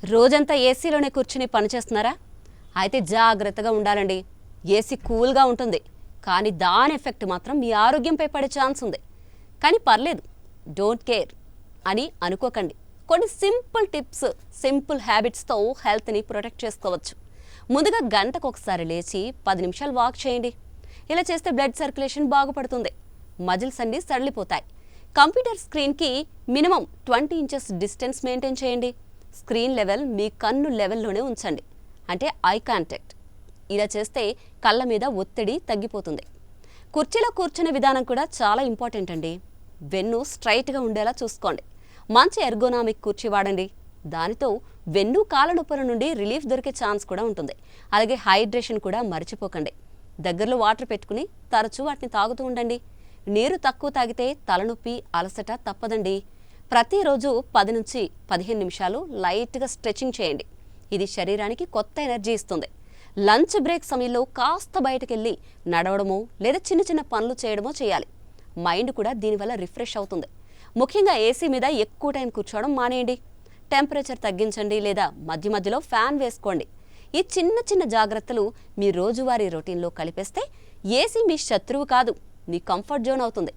రోజంతా ఏసీలోనే కూర్చుని పనిచేస్తున్నారా? అయితే జాగ్రత్తగా ఉండాలండి. ఏసీ కూల్గా ఉంటుంది, కానీ దాని ఎఫెక్ట్ మాత్రం మీ ఆరోగ్యంపై పడే ఛాన్స్ ఉంది. కానీ పర్లేదు, డోంట్ కేర్ అని అనుకోకండి. కొన్ని సింపుల్ టిప్స్, సింపుల్ హ్యాబిట్స్తో హెల్త్ని ప్రొటెక్ట్ చేసుకోవచ్చు. ముందుగా గంటకు ఒకసారి లేచి 10 నిమిషాలు వాక్ చేయండి. ఇలా చేస్తే బ్లడ్ సర్క్యులేషన్ బాగుపడుతుంది, మజిల్స్ అన్నీ సడలిపోతాయి. కంప్యూటర్ స్క్రీన్కి మినిమం 20 ఇంచెస్ డిస్టెన్స్ మెయింటైన్ చేయండి. స్క్రీన్ లెవెల్ మీ కన్ను లెవెల్లోనే ఉంచండి, అంటే ఐ కాంటాక్ట్. ఇలా చేస్తే కళ్ళ మీద ఒత్తిడి తగ్గిపోతుంది. కుర్చీలో కూర్చునే విధానం కూడా చాలా ఇంపార్టెంట్ అండి. వెన్ను స్ట్రైట్గా ఉండేలా చూసుకోండి. మంచి ఎర్గోనామిక్ కుర్చీ వాడండి. దానితో వెన్ను కాళ్ళ నొప్పుల నుండి రిలీఫ్ దొరికే ఛాన్స్ కూడా ఉంటుంది. అలాగే హైడ్రేషన్ కూడా మర్చిపోకండి. దగ్గరలో వాటర్ పెట్టుకుని తరచూ వాటిని తాగుతూ ఉండండి. నీరు తక్కువ తాగితే తలనొప్పి, అలసట తప్పదండి. ప్రతిరోజు 10 నుంచి 15 నిమిషాలు లైట్గా స్ట్రెచింగ్ చేయండి. ఇది శరీరానికి కొత్త ఎనర్జీ ఇస్తుంది. లంచ్ బ్రేక్ సమయంలో కాస్త బయటకెళ్ళి నడవడమో లేదా చిన్న చిన్న పనులు చేయడమో చేయాలి. మైండ్ కూడా దీనివల్ల రిఫ్రెష్ అవుతుంది. ముఖ్యంగా ఏసీ మీద ఎక్కువ టైం కూర్చోవడం మానేయండి. టెంపరేచర్ తగ్గించండి లేదా మధ్య మధ్యలో ఫ్యాన్ వేసుకోండి. ఈ చిన్న చిన్న జాగ్రత్తలు మీ రోజువారీ రొటీన్లో కలిపేస్తే ఏసీ మీ శత్రువు కాదు, మీ కంఫర్ట్ జోన్ అవుతుంది.